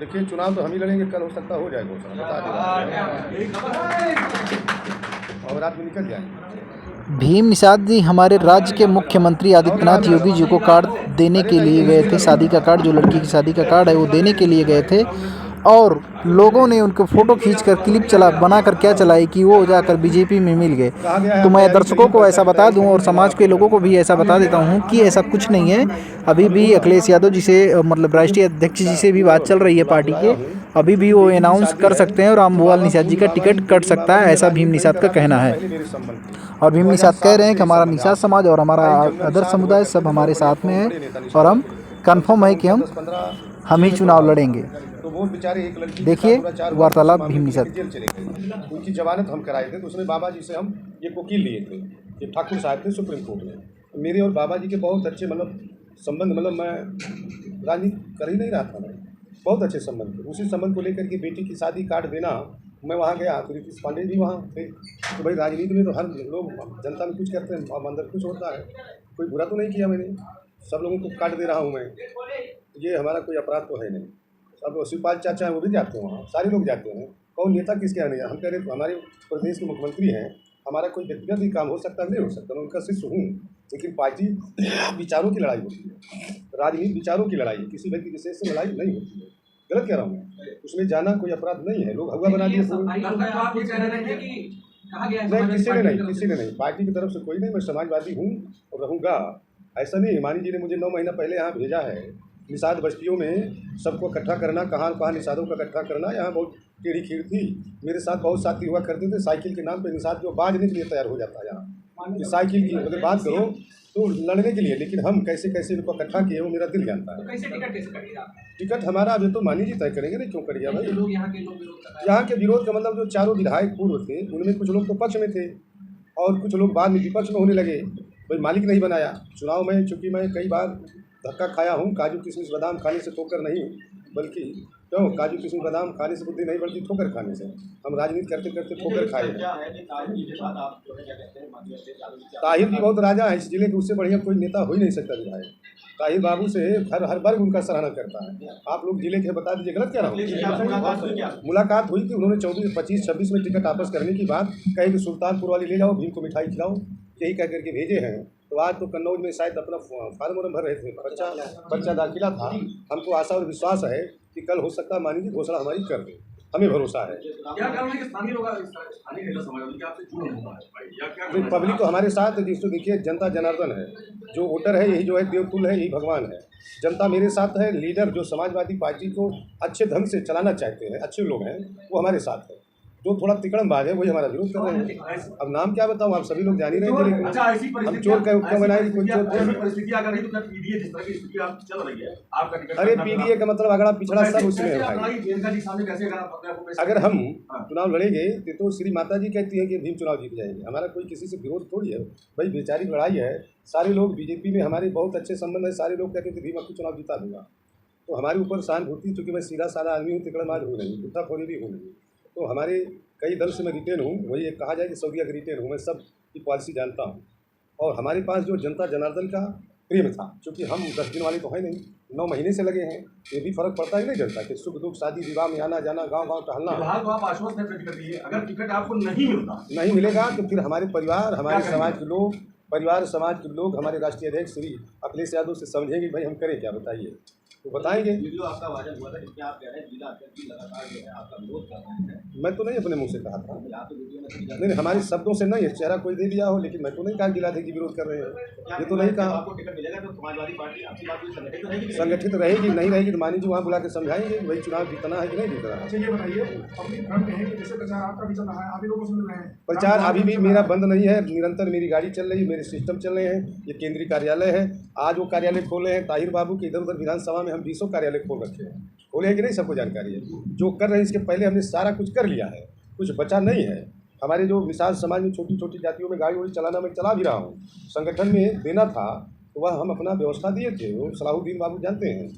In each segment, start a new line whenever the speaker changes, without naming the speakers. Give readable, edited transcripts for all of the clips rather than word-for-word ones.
देखिए, चुनाव तो हम ही लड़ेंगे, कल हो सकता हो जाए घोषणा, बता दे और रात में निकल जाएंगे।
भीम निषाद जी हमारे राज्य के मुख्यमंत्री आदित्यनाथ योगी जी को कार्ड देने के लिए गए थे, शादी का कार्ड, जो लड़की की शादी का कार्ड है वो देने के लिए गए थे, और लोगों ने उनको फ़ोटो खींचकर क्लिप बनाकर क्या चलाई कि वो जाकर बीजेपी में मिल गए। तो मैं दर्शकों को ऐसा बता दूं और समाज के लोगों को भी ऐसा बता देता हूं कि ऐसा कुछ नहीं है। अभी भी अखिलेश यादव जी से मतलब राष्ट्रीय अध्यक्ष जी से भी बात चल रही है पार्टी के, अभी भी वो अनाउंस कर सकते हैं और रामभुवाल निषाद जी का टिकट कट सकता है, ऐसा भीम निषाद का कहना है। और भीम निषाद कह रहे हैं कि हमारा निषाद समाज और हमारा अदर समुदाय सब हमारे साथ में है और हम कन्फर्म है कि हम ही चुनाव लड़ेंगे।
तो वो बेचारे एक लड़की
देखिए वार्तालाप भीम निषाद।
जेल चले गए, उनकी जमानत हम कराए थे, तो उसमें बाबा जी से हम ये वकील लिए थे, ये ठाकुर साहब थे सुप्रीम कोर्ट में। तो मेरे और बाबा जी के बहुत अच्छे संबंध, मैं राजनीति कर ही नहीं रहा था, मैं बहुत अच्छे संबंध थे। उसी संबंध को लेकर के बेटी की शादी कार्ड देना, मैं वहाँ गया तो नीतीश पांडे भी वहाँ थे। तो भाई राजनीति में तो हर लोग, जनता में कुछ करते हैं, अंदर कुछ होता है, कोई बुरा तो नहीं किया मैंने, सब लोगों को कार्ड दे रहा हूँ मैं, ये हमारा कोई अपराध तो है नहीं। अब शिवपाल चाचा हैं, वो भी जाते हैं वहाँ, सारे लोग जाते हैं, कौन नेता किसके यहाँ नहीं है। हम कह रहे तो हमारे प्रदेश के मुख्यमंत्री हैं, हमारा कोई व्यक्तिगत भी काम हो सकता है, नहीं हो सकता, मैं उनका शिष्य हूँ, लेकिन पार्टी विचारों की लड़ाई होती है, राजनीति विचारों की लड़ाई है, किसी व्यक्ति विशेष से लड़ाई नहीं होती है। गलत कह रहा हूँ मैं, उसमें जाना कोई अपराध नहीं है। लोग हवा बना दिए, नहीं किसी ने नहीं, पार्टी की तरफ से कोई नहीं, मैं समाजवादी हूँ और रहूँगा। ऐसा नहीं, हिमानी जी ने मुझे 9 महीना पहले यहाँ भेजा है, निषाद बस्तियों में सबको इकट्ठा करना, कहाँ कहाँ निषादों का इकट्ठा करना। यहाँ बहुत टेढ़ी खीर थी, मेरे साथ बहुत साथी हुआ करते थे, साइकिल के नाम पे निषाद जो बांधने के लिए तैयार हो जाता है यहाँ, कि साइकिल की अगर बात करो तो लड़ने के लिए, लेकिन हम कैसे कैसे इनको इकट्ठा किए वो मेरा दिल जानता है। टिकट हमारा अभी तो मानी जी तय करेंगे ना, क्यों करिए भाई। यहाँ के विरोध का मतलब जो चारों विधायक पूर्व थे, उनमें कुछ लोग तो पक्ष में थे और कुछ लोग बाद में विपक्ष में होने लगे। भाई मालिक नहीं बनाया चुनाव में, चूँकि मैं कई बार धक्का खाया हूँ, काजू किशमिश बादाम खाने से ठोकर नहीं, बल्कि क्यों काजू किशमिश बादाम खाने से बुद्धि नहीं बढ़ती, ठोकर खाने से। हम राजनीति करते करते ठोकर खाए हैं। ताहिर भी बहुत राजा है इस जिले के, उससे बढ़िया कोई नेता हो ही नहीं सकता विधायक। ताहिर बाबू से हर वर्ग उनका सराहना करता है। आप लोग जिले के बता दीजिए, गलत कह रहा हूँ। मुलाकात हुई थी, उन्होंने 24, 25, 26 में टिकट वापस करने की बात कहे कि सुल्तानपुर वाली ले जाओ, भीम को मिठाई खिलाओ, यही कह करके भेजे हैं। तो आज तो कन्नौज में शायद अपना फार्म भर रहे थे, पर्चा दाखिला था। हमको आशा और विश्वास है कि कल हो सकता है मानी जी घोषणा हमारी कर दे, हमें भरोसा है। तो पब्लिक तो हमारे साथ है, जिसको देखिए जनता जनार्दन है, जो वोटर है यही जो है देवतुल्य है, यही भगवान है। जनता मेरे साथ है, लीडर जो समाजवादी पार्टी को अच्छे ढंग से चलाना चाहते हैं, अच्छे लोग हैं, वो हमारे साथ है। जो थोड़ा तिकड़मबाज है वही हमारा विरोध कर रहे हैं। अब नाम क्या बताऊँ, आप सभी लोग जान ही रहे थे, लेकिन हम चोर क्यों बनाए, कोई चोर। अरे पीडीए का मतलब अगड़ा पिछड़ा सब उसमें है भाई। अगर हम चुनाव लड़ेंगे तो श्री माता जी कहती है कि भीम चुनाव जीत जाएंगे, हमारा कोई किसी से विरोध थोड़ी है भाई, बेचारी लड़ाई है। सारे लोग बीजेपी में हमारे बहुत अच्छे संबंध है, सारे लोग कहते थे भीम आपको चुनाव जीता दूंगा। तो हमारे ऊपर सहानुभूति, चूँकि मैं सीधा साधा आदमी हूँ, तिकड़मबाज हूँ नहीं, गुट्टा खोरी भी हूँ नहीं, तो हमारे कई दल से मैं रिटेन हूँ, वही एक कहा जाए कि सऊदीया का रिटेन हूँ, मैं सब की पॉलिसी जानता हूँ। और हमारे पास जो जनता जनार्दन का प्रेम था, क्योंकि हम 10 दिन वाले तो है नहीं, 9 महीने से लगे हैं, ये भी फर्क पड़ता है नहीं जनता कि सुख दुख शादी विवाह में आना जाना, गांव गांव टहलना।
अगर टिकट आपको नहीं
मिलेगा तो फिर हमारे परिवार, हमारे समाज के लोग, समाज के लोग हमारे राष्ट्रीय अध्यक्ष श्री अखिलेश यादव से समझेंगे भाई हम करें क्या, बताइए, तो बताएंगे।
जो आपका वायरल हुआ था, क्या आप कह रहे हैं जिला अध्यक्ष भी लगातार जो है आपका विरोध कर रहे हैं?
मैं तो नहीं अपने मुंह से कहा था, नहीं हमारे शब्दों से नहीं, चेहरा कोई दे दिया हो, लेकिन मैं तो नहीं कहा जिला अध्यक्ष विरोध कर रहे हैं, ये तो नहीं कहा।
आपको टिकट मिलेगा तो समाजवादी पार्टी आपकी बात
संगठित रहेगी, नहीं रहेगी तो मानी जी वहाँ बुला के समझाएंगे कि भाई चुनाव जीतना है कि नहीं जीतना है।
ये बताइए, प्रचार आपका भी चल रहा है, आप लोगों को सुन रहे हैं,
प्रचार अभी भी मेरा बंद नहीं है, निरंतर मेरी गाड़ी चल रही है, मेरे सिस्टम चल रहे हैं। ये केंद्रीय कार्यालय है, आज वो कार्यालय खोले हैं ताहिर बाबू के, इधर उधर विधानसभा में हम 20 कार्यालय खोल रखे हैं, खोले हैं कि नहीं, सबको जानकारी है। जो कर रहे हैं इसके पहले हमने सारा कुछ कर लिया है, कुछ बचा नहीं है। हमारे जो मिसाल समाज में छोटी छोटी जातियों में गाड़ी वाड़ी चलाना मैं चला भी रहा हूँ, संगठन में देना था तो वह हम अपना व्यवस्था दिए थे, वो सलाहुद्दीन बाबू जानते हैं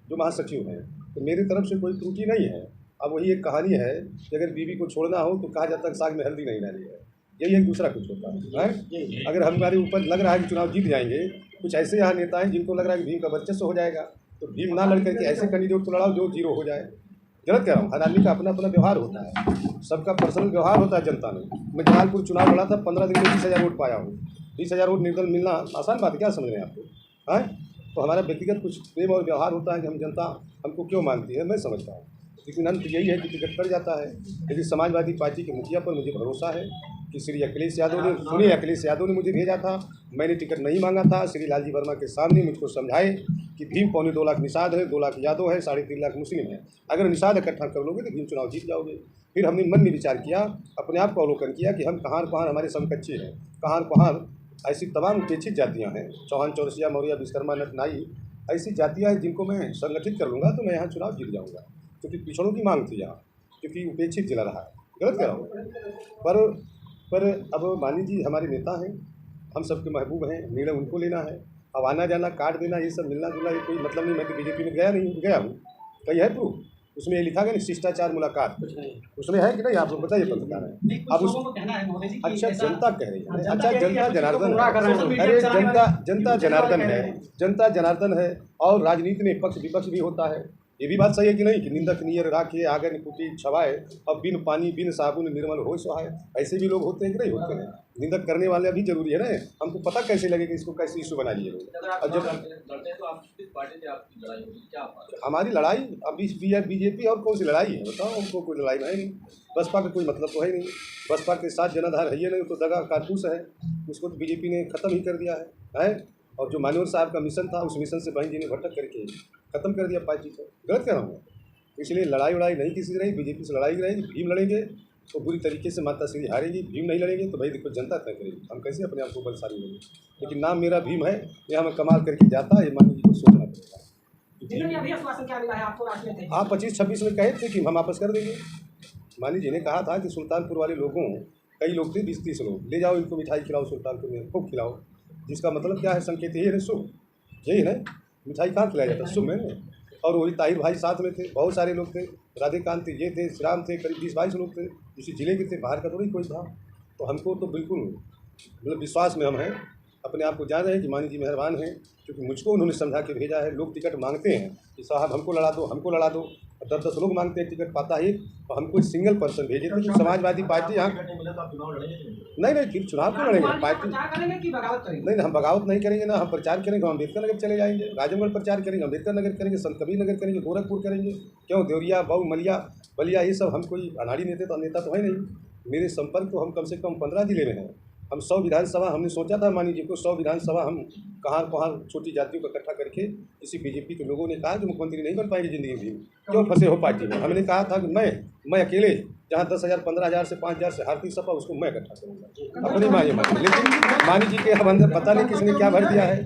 जो महासचिव हैं, तो मेरी तरफ से कोई त्रुटि नहीं है। अब वही एक कहानी है कि अगर बीवी को छोड़ना हो तो कहा जाता है साग में हल्दी नहीं डाली है, यही एक दूसरा कुछ होता है। अगर हमारे ऊपर लग रहा है कि चुनाव जीत जाएंगे, कुछ ऐसे यहाँ नेता हैं जिनको लग रहा है कि भीम का वर्चस्व हो जाएगा, तो भीम ना लड़ करके ऐसे कैंडिडेट को लड़ाओ जो जीरो हो जाए, गलत कह रहा हूँ? हर आदमी का अपना अपना व्यवहार होता है, सबका पर्सनल व्यवहार होता है जनता में। मैं जमालपुर चुनाव लड़ा था, 15 दिन में 20,000 वोट पाया हूँ। 20,000 वोट निर्दल मिलना आसान बात है, क्या समझ रहे हैं आपको? हैं? तो हमारा व्यक्तिगत कुछ प्रेम और व्यवहार होता है कि हम जनता हमको क्यों मानती है, मैं समझता हूँ। लेकिन अंत यही है कि टिकट कट जाता है। लेकिन समाजवादी पार्टी के मुखिया पर मुझे भरोसा है कि श्री अखिलेश यादव ने, सुनिए, अखिलेश यादव ने मुझे भेजा था, मैंने टिकट नहीं मांगा था। श्री लालजी वर्मा के सामने मुझको समझाए कि भीम 2.25 लाख निषाद है, 2 लाख यादव है, 3.5 लाख मुस्लिम है, अगर निषाद इकट्ठा कर लोगे तो भीम चुनाव जीत जाओगे। फिर हमने मन में विचार किया, अपने आप को अवलोकन किया कि हम कहाँ कहाँ हमारे समकक्षी हैं, कहाँ कहाँ ऐसी तमाम उपेक्षित जातियाँ हैं, चौहान, चौरसिया, मौर्य, विश्वकर्मा, नट, नाई, ऐसी जातियाँ हैं जिनको मैं संगठित कर लूँगा तो मैं यहाँ चुनाव जीत जाऊँगा। क्योंकि पिछड़ों की मांग थी यहाँ, क्योंकि उपेक्षित जिला रहा है। गलत कह रहा हूँ? पर अब मान लीजिए हमारे नेता हैं, हम सबके महबूब हैं, निर्णय उनको लेना है। अब आना जाना, कार्ड देना, ये सब मिलना जुलना, ये कोई मतलब नहीं। मैं तो बीजेपी में गया नहीं, गया हूँ, कहीं है प्रूफ? उसमें ये लिखा गया नहीं शिष्टाचार मुलाकात, उसमें है कि नहीं? आप लोग बताइए, पत्रकार है। अब उस अच्छा, जनता कह रही है, अच्छा, जनता जनार्दन है, अरे जनता जनार्दन है, जनता जनार्दन है। और राजनीति में पक्ष विपक्ष भी होता है, ये भी बात सही है कि नहीं? कि निंदक नियर राखे आगे निकुटी छवाए, अब बिन पानी बिन साबुन निर्मल हो सुहाए। ऐसे भी लोग होते हैं कि नहीं होते हैं? निंदक करने वाले भी जरूरी है ना। हमको पता कैसे लगे कि इसको कैसे इशू बना लिए लोग। और जब हमारी लड़ाई अब बीजेपी और कौन सी लड़ाई है बताओ? हमको कोई लड़ाई है नहीं, बसपा का कोई मतलब तो है नहीं। बसपा के साथ जनाधार है ये नहीं, तो दगा कारतूस है, उसको तो बीजेपी ने ख़त्म ही कर दिया है। और जो मान्यवर साहब का मिशन था, उस मिशन से बहन जी ने भटक करके ख़त्म कर दिया पार्टी को। गलत कह रहा हूँ? इसलिए लड़ाई नहीं किसी से रही, बीजेपी से लड़ाई रहेगी। भीम लड़ेंगे तो बुरी तरीके से माता श्री हारेगी, भीम नहीं लड़ेंगे तो भाई देखो जनता तय करेगी। हम कैसे अपने आप को बलशाली लेंगे? लेकिन नाम मेरा भीम है, यहाँ मैं कमाल करके जाता है, ये मान लीजिए सोचना पड़ेगा। आप 25-26 में कहे थे कि हम वापस कर देंगे। मान लीजिए ने कहा था कि सुल्तानपुर वाले लोगों, कई लोग थे 20-30 लोग, ले जाओ इनको मिठाई खिलाओ, सुल्तानपुर में खूब खिलाओ। जिसका मतलब क्या है? संकेत यही है, शुभ, यही है। मिठाई कहाँ खिलाया जाता? शुभ में। और वही ताहिर भाई साथ में थे, बहुत सारे लोग थे, राधेकांत थे, ये थे, श्रीराम थे, करीब 20-22 लोग थे, इसी जिले के थे, बाहर का थोड़ी कोई था। तो हमको तो बिल्कुल मतलब विश्वास में हम हैं, अपने आप को जान रहे हैं कि मानी जी मेहरबान हैं, क्योंकि मुझको उन्होंने समझा के भेजा है। लोग टिकट मांगते हैं कि साहब हमको लड़ा दो, हमको लड़ा दो, 10-10 लोग मांगते हैं टिकट, पाता ही तो हमको सिंगल पर्सन भेजे थे। समाजवादी पार्टी यहाँ नहीं, फिर चुनाव क्यों लड़ेंगे? पार्टी नहीं, हम बगावत नहीं करेंगे ना, हम प्रचार करेंगे। हम अम्बेडकर नगर चले जाएंगे, राजमगढ़ प्रचार करेंगे, अम्बेडकर नगर करेंगे, संत कबीर नगर करेंगे, गोरखपुर करेंगे। क्यों? देवरिया, बऊ, मलिया, बलिया, ये सब। हम कोई अनाड़ी नेता तो है नहीं। मेरे संपर्क तो हम कम से कम 15 जिले में हैं। हम 100 विधानसभा, हमने सोचा था मानी जी को 100 विधानसभा हम कहाँ छोटी जातियों को इकट्ठा करके, किसी बीजेपी के लोगों ने कहा कि मुख्यमंत्री नहीं बन पाएंगे ज़िंदगी में, क्यों फंसे हो पार्टी में। हमने कहा था कि मैं अकेले जहाँ 10,000, 15,000 से 5,000 से हारती सपा, उसको मैं इकट्ठा करूँगा अपनी माँ ये मान। लेकिन मानी जी के हम अंदर पता नहीं किसने क्या भर दिया है।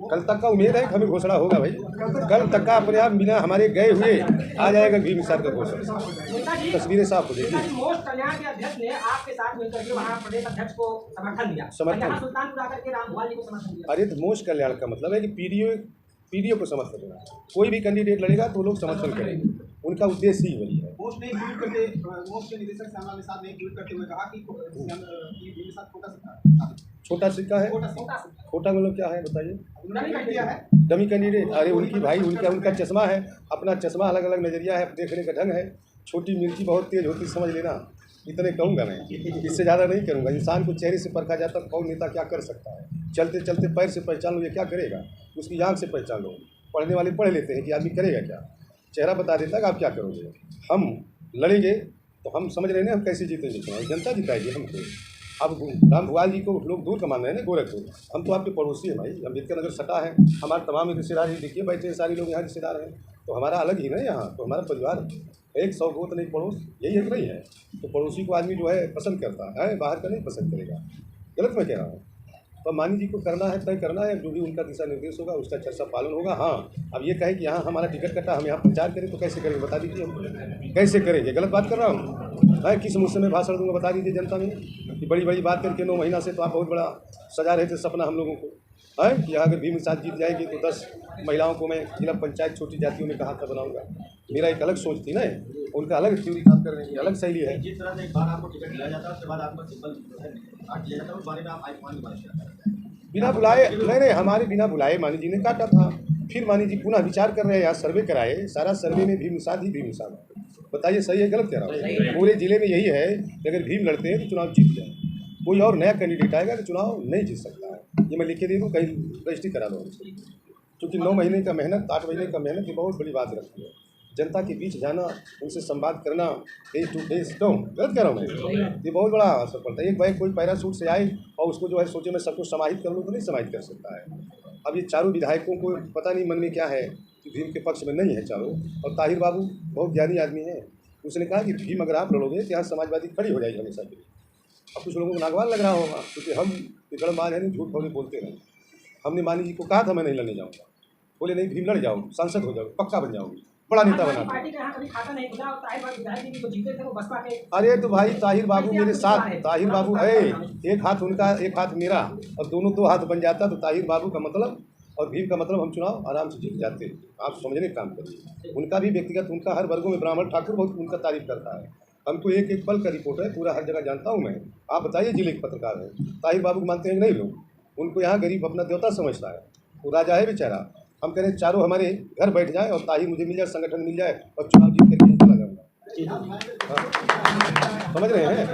कल तक का उम्मीद है कि हमें घोषणा होगा भाई, कल तक का अपने आप बिना हमारे गए हुए आ जाएगा भीम साहब का घोषणा, तस्वीरें साफ हो जाएगी।
कल्याण के अध्यक्ष ने आपके साथ मिलकर के वहाँ प्रदेश अध्यक्ष को समर्थन दिया, सुल्तानपुर आकर के रामभुआल जी को समर्थन दिया।
अरे तो मोस्ट कल्याण का मतलब है कि पीडीओ को समर्थन देना। कोई भी कैंडिडेट लड़ेगा तो लोग समर्थन करेंगे, उनका उद्देश्य ही वही है।
मोस्ट ने ट्वीट करके, मोस्ट के निदेशक श्यामलाल निषाद ने ट्वीट करते हुए कहा कि भीम निषाद
छोटा सिक्का है। छोटा मतलब क्या है बताइए? Dummy candidate. अरे उनकी भाई, उनका चश्मा है, अपना चश्मा, अलग अलग नज़रिया है, देखने का ढंग है। छोटी मिर्ची बहुत तेज होती, समझ लेना। इतने कहूँगा मैं, इससे ज़्यादा नहीं करूँगा। इंसान को चेहरे से परखा जाता, कौन नेता क्या कर सकता है। चलते चलते पैर से पहचान लो ये क्या करेगा, उसकी आँख से पहचान लो। पढ़ने वाले पढ़ लेते हैं कि आदमी करेगा क्या, चेहरा बता देता है कि आप क्या करोगे। हम लड़ेंगे तो हम समझ रहे हैं हम कैसे जीतेंगे, जनता जिताएगी हमको। अब रामभुआल जी को लोग दूर का मान रहे हैं ना, गोरखपुर। हम तो आपके पड़ोसी हैं भाई, अम्बेडकर नगर सटा है, हमारे तमाम रिश्तेदार ही देखिए बैठे हैं, सारे लोग यहाँ रिश्तेदार हैं। तो हमारा अलग ही ना यहाँ, तो हमारा परिवार 100 गोत नहीं पड़ोस, यही एक नहीं है। तो पड़ोसी को आदमी जो है पसंद करता है, बाहर का नहीं पसंद करेगा। गलत मैं कह रहा हूँ? तो मानी जी को करना है, तय करना है, जो भी उनका दिशा निर्देश होगा उसका चर्चा पालन होगा। हाँ, अब ये कहें कि यहाँ हमारा टिकट कटा, हम यहाँ प्रचार करें तो कैसे करेंगे बता दीजिए, हम कैसे करेंगे? गलत बात कर रहा हूँ मैं? किस मुझसे मैं भाषण दूंगा बता दीजिए जनता में कि बड़ी बड़ी बात करके 9 महीना से तो आप बहुत बड़ा सजा रहे थे सपना हम लोगों को है कि अगर भीम साथ जीत जाएगी तो 10 महिलाओं को मैं जिला पंचायत छोटी जातियों में कहाँ का बनाऊंगा। मेरा एक अलग सोच थी ना, उनका अलग थ्योरी काम करने की अलग शैली है।
जिस तरह से एक बार आपको टिकट दिया जाता है उसके बाद आपका सिंबल काट लिया जाता है, उस बारे में आप आयुष्मान की बात करते हैं
बिना बुलाए। नहीं, हमारे बिना बुलाए मानी जी ने काटा था। फिर मानी जी पुनः विचार कर रहे हैं, यहाँ सर्वे कराए, सारा सर्वे में भीम निषाद ही भीम निषाद है। बताइए सही है गलत कह रहा हूँ? पूरे जिले में यही है कि अगर भीम लड़ते हैं तो चुनाव जीत जाए, कोई और नया कैंडिडेट आएगा तो चुनाव नहीं जीत सकता है। ये मैं लिख के दे दूँ, कहीं रजिस्ट्री करा लो हमसे, क्योंकि 9 महीने का मेहनत, 8 महीने का मेहनत ये बहुत बड़ी बात रखती है। जनता के बीच जाना, उनसे संवाद करना, फेस टू फेस, क्यों गलत कह रहा हूँ मैं? ये बहुत बड़ा असर पड़ता है। एक भाई कोई पैराशूट से आए और उसको जो है सोचे मैं सबको समाहित कर लूँ, तो नहीं समाहित कर सकता है। अब ये चारों विधायकों को पता नहीं मन में क्या है कि भीम के पक्ष में नहीं है चारों। और ताहिर बाबू बहुत ज्ञानी आदमी है, उसने कहा कि भीम अगर आप लड़ोगे तो यहाँ समाजवादी खड़ी हो जाएगी हमेशा के लिए। अब कुछ लोगों को नागवार लग रहा होगा, क्योंकि हम गणमान है नहीं, झूठ खौरे बोलते रहे। हमने मानी जी को कहा था मैं नहीं लड़ने जाऊँगा, बोले नहीं भीम लड़ जाओ, सांसद हो जाओ, पक्का बन जाओगे, बड़ा नेता बना।
पार्टी का यहाँ कभी खाता नहीं खुला, और ताहिर बाबू विधायक भी तो जीते थे वो बसपा के।
अरे तो भाई ताहिर बाबू मेरे साथ, ताहिर बाबू है, एक हाथ उनका एक हाथ मेरा, और दोनों 2 हाथ बन जाता तो ताहिर बाबू का मतलब और भीम का मतलब हम चुनाव आराम से जीत जाते। आप समझने का काम करिए। उनका भी व्यक्तिगत, उनका हर वर्गों में ब्राह्मण ठाकुर बहुत उनका तारीफ करता है। हमको एक एक पल का रिपोर्ट है, पूरा हर जगह जानता हूँ मैं। आप बताइए, जिले के पत्रकार हैं, ताहिर बाबू को मानते हैं कि नहीं लोग? उनको यहाँ गरीब अपना देवता समझता है, वो राजा है बेचारा। हम कह रहे हैं चारों हमारे घर बैठ जाए और ताहिर मुझे मिल जाए, संगठन मिल जाए और चुनाव जीत करके चला जाऊँगा। हाँ। समझ रहे हैं?